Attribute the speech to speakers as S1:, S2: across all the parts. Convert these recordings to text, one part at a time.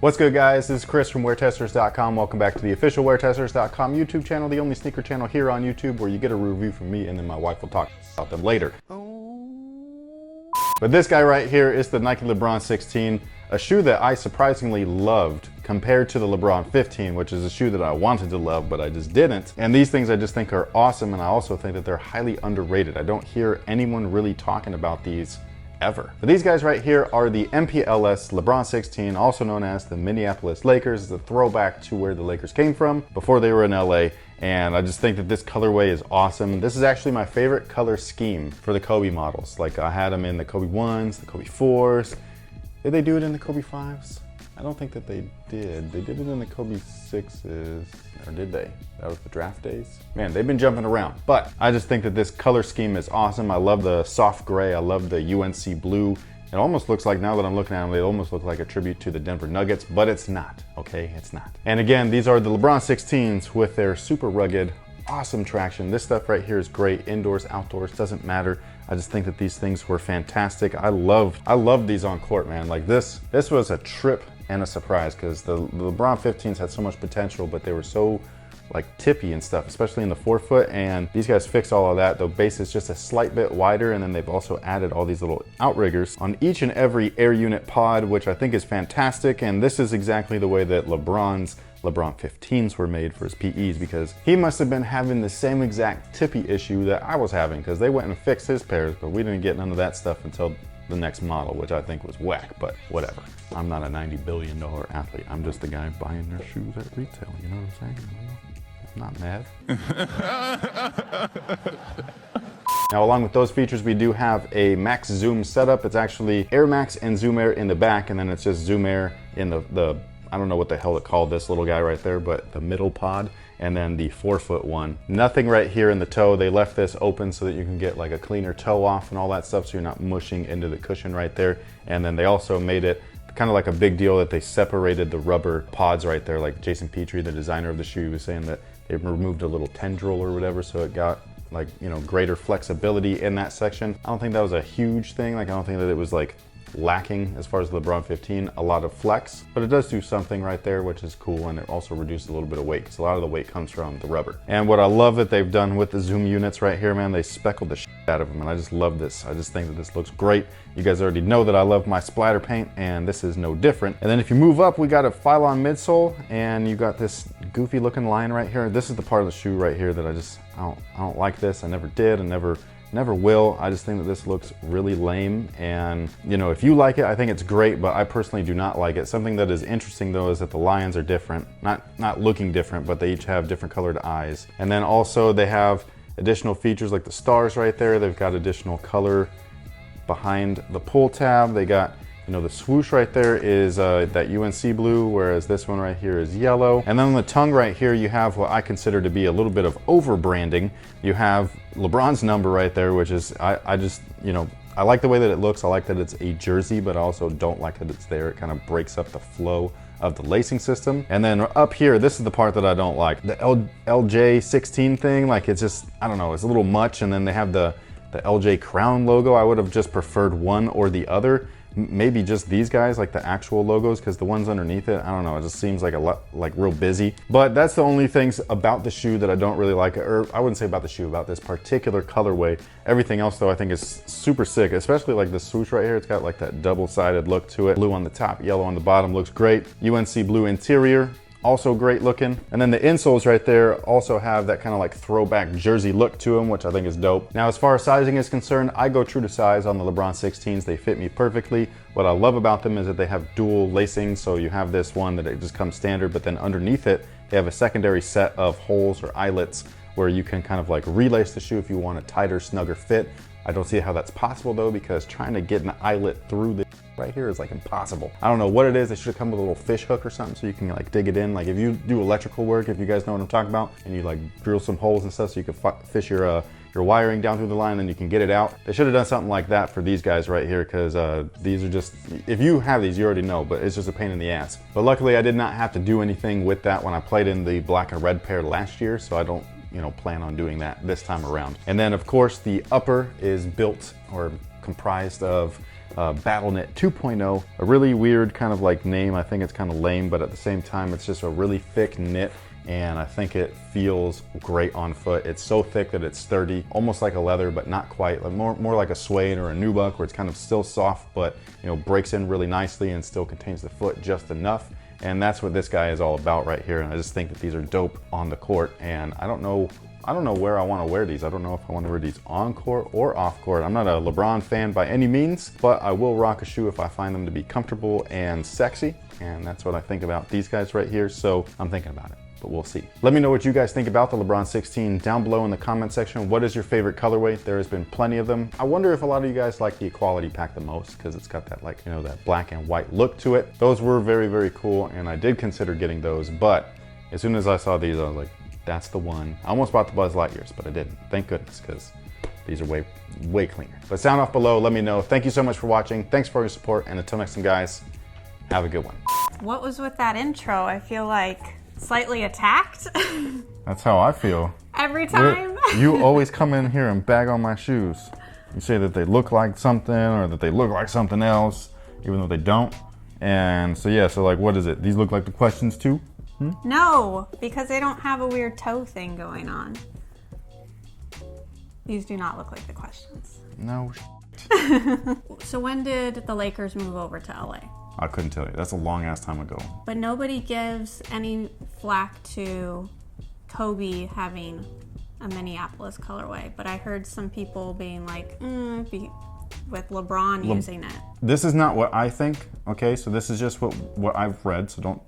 S1: What's good, guys? This is Chris from WearTesters.com. Welcome back to the official WearTesters.com YouTube channel, the only sneaker channel here on YouTube where you get a review from me and then my wife will talk about them later. But this guy right here is the Nike LeBron 16, a shoe that I surprisingly loved compared to the LeBron 15, which is a shoe that I wanted to love, but I just didn't. And these things I just think are awesome, and I also think that they're highly underrated. I don't hear anyone really talking about these ever. But these guys right here are the Mpls Lebron 16, also known as the Minneapolis Lakers. It's a throwback to where the Lakers came from before they were in LA. And I just think that this colorway is awesome. This is actually my favorite color scheme for the Kobe models. Like I had them in the Kobe 1s, the Kobe 4s. Did they do it in the Kobe 5s? I don't think that they did. They did it in the Kobe 6s, or did they? That was the draft days. Man, they've been jumping around. But I just think that this color scheme is awesome. I love the soft gray. I love the UNC blue. It almost looks like, now that I'm looking at them, they almost look like a tribute to the Denver Nuggets, but it's not, okay? It's not. And again, these are the LeBron 16s with their super rugged, awesome traction. This stuff right here is great. Indoors, outdoors, doesn't matter. I just think that these things were fantastic. I love these on court, man. Like this was a trip and a surprise because the LeBron 15s had so much potential, but they were so like tippy and stuff, especially in the forefoot, and these guys fixed all of that. The base is just a slight bit wider, and then they've also added all these little outriggers on each and every air unit pod, which I think is fantastic. And this is exactly the way that LeBron 15s were made for his PEs, because he must have been having the same exact tippy issue that I was having, because they went and fixed his pairs, but we didn't get none of that stuff until the next model, which I think was whack, but whatever. I'm not a $90 billion athlete. I'm just the guy buying their shoes at retail, you know what I'm saying? I'm not mad. Now, along with those features, we do have a max zoom setup. It's actually Air Max and Zoom Air in the back, and then it's just Zoom Air in the I don't know what the hell it called this little guy right there, but the middle pod, and then the forefoot one. Nothing right here in the toe. They left this open so that you can get like a cleaner toe off and all that stuff, so you're not mushing into the cushion right there. And then they also made it kind of like a big deal that they separated the rubber pods right there. Like Jason Petrie, the designer of the shoe, was saying that they removed a little tendril or whatever, so it got like, you know, greater flexibility in that section. I don't think that was a huge thing. Like I don't think that it was like lacking as far as the LeBron 15, a lot of flex, but it does do something right there, which is cool. And it also reduces a little bit of weight, because a lot of the weight comes from the rubber. And what I love that they've done with the zoom units right here, man, they speckled the shit out of them, and I just love this. I just think that this looks great. You guys already know that I love my splatter paint, and this is no different. And then if you move up, we got a Phylon midsole, and you got this goofy looking line right here. This is the part of the shoe right here that I don't like this. I never did, and never will. I just think that this looks really lame, and you know, if you like it, I think it's great, but I personally do not like it. Something that is interesting though is that the lions are different, not looking different, but they each have different colored eyes. And then also they have additional features like the stars right there. They've got additional color behind the pull tab. They got, you know, the swoosh right there is that UNC blue, whereas this one right here is yellow. And then on the tongue right here, you have what I consider to be a little bit of over branding. You have LeBron's number right there, which is, I just, you know, I like the way that it looks. I like that it's a jersey, but I also don't like that it's there. It kind of breaks up the flow of the lacing system. And then up here, this is the part that I don't like. The LJ16 thing, like it's just, I don't know, it's a little much. And then they have the LJ crown logo. I would have just preferred one or the other. Maybe just these guys, like the actual logos, because the ones underneath it, I don't know, it just seems like a lot, like real busy. But that's the only things about the shoe that I don't really like, or I wouldn't say about the shoe, about this particular colorway. Everything else though I think is super sick, especially like the swoosh right here. It's got like that double-sided look to it. Blue on the top, yellow on the bottom, looks great. UNC blue interior, also great looking. And then the insoles right there also have that kind of like throwback jersey look to them, which I think is dope. Now, as far as sizing is concerned, I go true to size on the LeBron 16s. They fit me perfectly. What I love about them is that they have dual lacing. So you have this one that it just comes standard, but then underneath it, they have a secondary set of holes or eyelets where you can kind of like relace the shoe if you want a tighter, snugger fit. I don't see how that's possible though, because trying to get an eyelet through the right here is like impossible. I don't know what it is. They should have come with a little fish hook or something so you can like dig it in. Like if you do electrical work, if you guys know what I'm talking about, and you like drill some holes and stuff so you can fish your wiring down through the line, then you can get it out. They should have done something like that for these guys right here, because these are just, if you have these, you already know, but it's just a pain in the ass. But luckily I did not have to do anything with that when I played in the black and red pair last year, so I don't, you know, plan on doing that this time around. And then of course the upper is built or comprised of Battle Knit 2.0. A really weird kind of like name. I think it's kind of lame, but at the same time, it's just a really thick knit, and I think it feels great on foot. It's so thick that it's sturdy, almost like a leather, but not quite. Like more like a suede or a nubuck, where it's kind of still soft, but you know, breaks in really nicely and still contains the foot just enough. And that's what this guy is all about right here. And I just think that these are dope on the court. And I don't know where I want to wear these. I don't know if I want to wear these on court or off court. I'm not a LeBron fan by any means, but I will rock a shoe if I find them to be comfortable and sexy. And that's what I think about these guys right here. So I'm thinking about it, but we'll see. Let me know what you guys think about the LeBron 16 down below in the comment section. What is your favorite colorway? There has been plenty of them. I wonder if a lot of you guys like the Equality pack the most, because it's got that, like, you know, that black and white look to it. Those were very, very cool, and I did consider getting those, but as soon as I saw these, I was like, that's the one. I almost bought the Buzz Lightyears, but I didn't. Thank goodness, because these are way, way cleaner. But sound off below, let me know. Thank you so much for watching. Thanks for your support, and until next time, guys, have a good one.
S2: What was with that intro? I feel like slightly attacked.
S1: That's how I feel.
S2: Every time.
S1: You always come in here and bag on my shoes. You say that they look like something or that they look like something else, even though they don't. And so yeah, so like, what is it? These look like the questions too?
S2: No, because they don't have a weird toe thing going on. These do not look like the questions.
S1: No.
S2: So when did the Lakers move over to LA?
S1: I couldn't tell you. That's a long ass time ago.
S2: But nobody gives any flack to Kobe having a Minneapolis colorway. But I heard some people being like, with LeBron using it.
S1: This is not what I think, okay? So this is just what I've read, so don't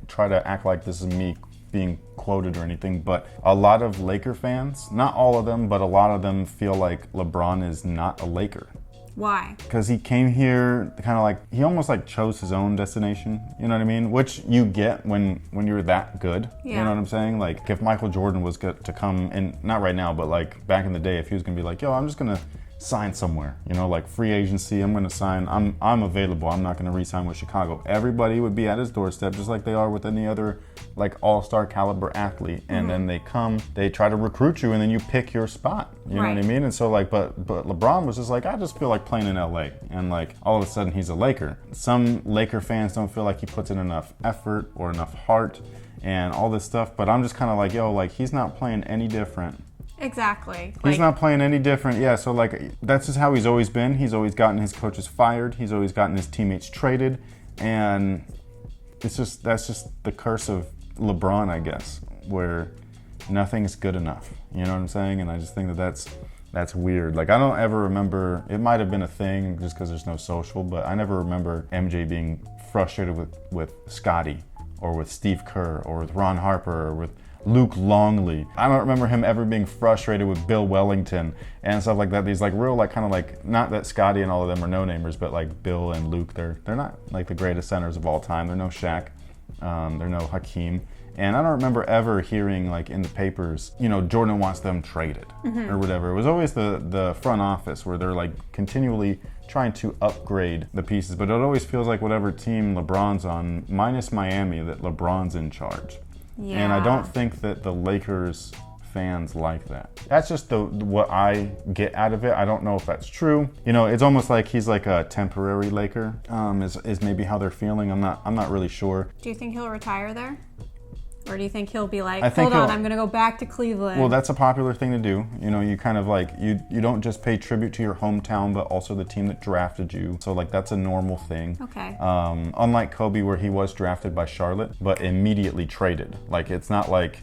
S1: try to act like this is me being quoted or anything, but a lot of Laker fans, not all of them, but a lot of them feel like LeBron is not a Laker.
S2: Why?
S1: Because he came here kind of like, he almost like chose his own destination, you know what I mean? Which you get when you're that good,
S2: yeah.
S1: You know what I'm saying? Like if Michael Jordan was to come, and not right now, but like back in the day, if he was gonna be like, yo, I'm just gonna sign somewhere, you know, like free agency, I'm gonna sign, I'm available, I'm not gonna re-sign with Chicago. Everybody would be at his doorstep just like they are with any other like all-star caliber athlete, and then they come, they try to recruit you, and then you pick your spot, you know what I mean? And so like, but LeBron was just like, I just feel like playing in LA, and like all of a sudden he's a Laker. Some Laker fans don't feel like he puts in enough effort or enough heart and all this stuff, but I'm just kind of like, yo, like he's not playing any different.
S2: Exactly.
S1: He's not playing any different. Yeah, so like that's just how he's always been. He's always gotten his coaches fired. He's always gotten his teammates traded, and that's just the curse of LeBron, I guess, where nothing's good enough. You know what I'm saying? And I just think that that's weird. Like I don't ever remember. It might have been a thing just because there's no social, but I never remember MJ being frustrated with Scottie or with Steve Kerr or with Ron Harper or with Luke Longley. I don't remember him ever being frustrated with Bill Wellington and stuff like that. These like real like kind of like, not that Scottie and all of them are no-namers, but like Bill and Luke, they're not like the greatest centers of all time. They're no Shaq, they're no Hakeem. And I don't remember ever hearing like in the papers, you know, Jordan wants them traded or whatever. It was always the front office where they're like continually trying to upgrade the pieces, but it always feels like whatever team LeBron's on, minus Miami, that LeBron's in charge. Yeah. And I don't think that the Lakers fans like that. That's just what I get out of it. I don't know if that's true. You know, it's almost like he's like a temporary Laker, is maybe how they're feeling. I'm not really sure.
S2: Do you think he'll retire there? Or do you think he'll be like, hold on, I'm gonna go back to Cleveland?
S1: Well, that's a popular thing to do. You know, you kind of like, you don't just pay tribute to your hometown, but also the team that drafted you. So like, that's a normal thing.
S2: Okay.
S1: Unlike Kobe, where he was drafted by Charlotte, but immediately traded. Like, it's not like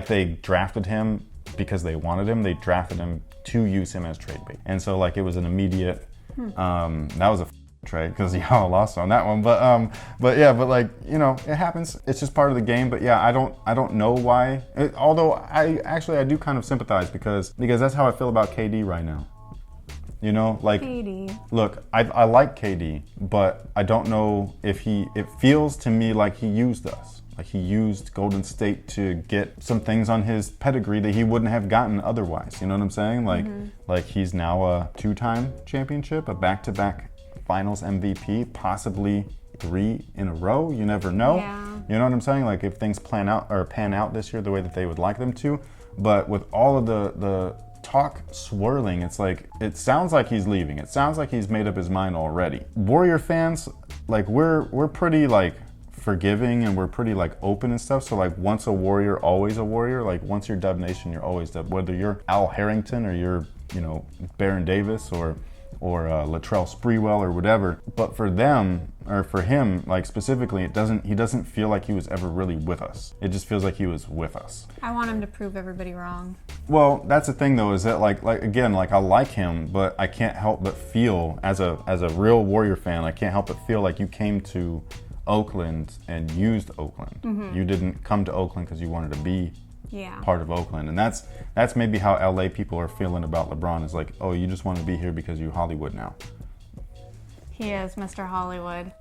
S1: they drafted him because they wanted him. They drafted him to use him as trade bait. And so like, it was an immediate, that was a trade because y'all lost on that one, but yeah, but like, you know, it happens. It's just part of the game. But yeah, I don't know why. Although I do kind of sympathize because that's how I feel about KD right now. You know, like
S2: KD.
S1: Look, I like KD, but I don't know if it feels to me like he used us. Like he used Golden State to get some things on his pedigree that he wouldn't have gotten otherwise. You know what I'm saying? Like he's now a 2-time championship, a back-to-back Finals MVP, possibly 3 in a row. You never know.
S2: Yeah.
S1: You know what I'm saying? Like if things pan out this year the way that they would like them to. But with all of the talk swirling. It's like, it sounds like he's leaving. It sounds like he's made up his mind already. Warrior fans, like we're pretty like forgiving and we're pretty like open and stuff. So like once a Warrior, always a Warrior. Like once you're Dub Nation, you're always Dub. Whether you're Al Harrington or you're, you know, Baron Davis or Latrell Sprewell or whatever. But for them, or for him, like specifically, he doesn't feel like he was ever really with us. It just feels like he was with us.
S2: I want him to prove everybody wrong.
S1: Well, that's the thing though, is that like again, like I like him, but I can't help but feel as a real Warrior fan, I can't help but feel like you came to Oakland and used Oakland. You didn't come to Oakland because you wanted to be part of Oakland. And that's maybe how LA people are feeling about LeBron, is like, oh, you just want to be here because you're Hollywood now.
S2: He is Mr. Hollywood.